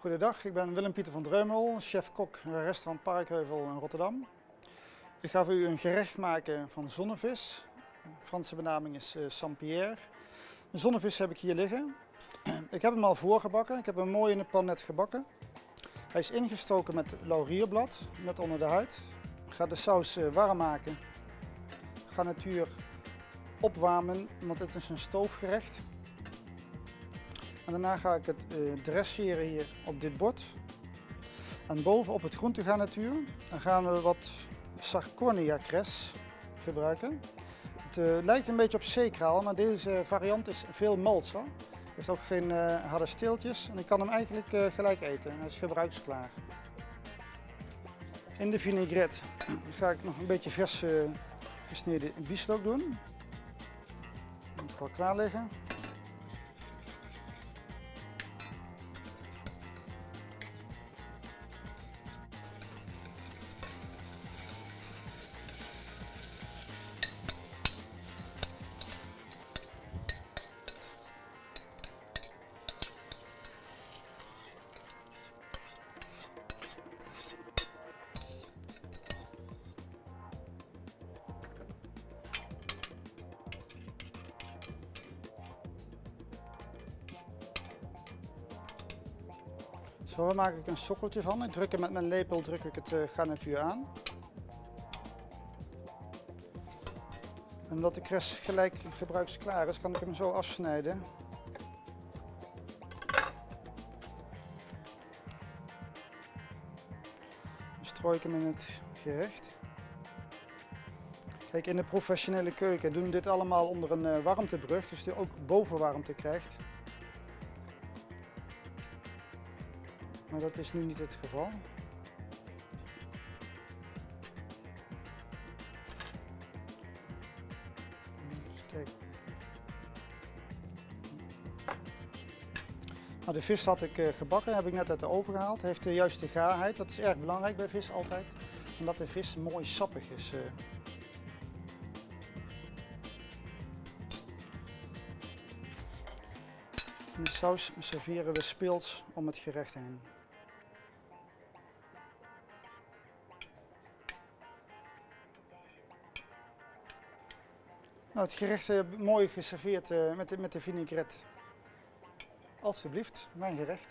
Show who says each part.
Speaker 1: Goedendag, ik ben Willem-Pieter van Dreumel, chef-kok restaurant Parkheuvel in Rotterdam. Ik ga voor u een gerecht maken van zonnevis. De Franse benaming is Saint-Pierre. De zonnevis heb ik hier liggen. Ik heb hem al voorgebakken, ik heb hem mooi in de pan net gebakken. Hij is ingestoken met laurierblad, net onder de huid. Ik ga de saus warm maken. Garnituur opwarmen, want het is een stoofgerecht. En daarna ga ik het dresseren hier op dit bord. En bovenop het groentegarnituur gaan we wat Sarcornia cress gebruiken. Het lijkt een beetje op zeekraal, maar deze variant is veel malser. Heeft ook geen harde steeltjes en ik kan hem eigenlijk gelijk eten. Hij is gebruiksklaar. In de vinaigrette ga ik nog een beetje vers gesneden bieslook doen. Dat moet al klaar liggen. Zo maak ik een sokkeltje van. Ik druk met mijn lepel het garnituur aan. En omdat de cress gelijk gebruiksklaar is, kan ik hem zo afsnijden. Dan strooi ik hem in het gerecht. Kijk, in de professionele keuken doen we dit allemaal onder een warmtebrug, dus die ook bovenwarmte krijgt. Maar dat is nu niet het geval. Nou, de vis had ik gebakken, heb ik net uit de oven gehaald. Heeft de juiste gaarheid, dat is erg belangrijk bij vis altijd. Omdat de vis mooi sappig is. En de saus serveren we speels om het gerecht heen. Nou, het gerecht mooi geserveerd met de vinaigrette. Alsjeblieft, mijn gerecht.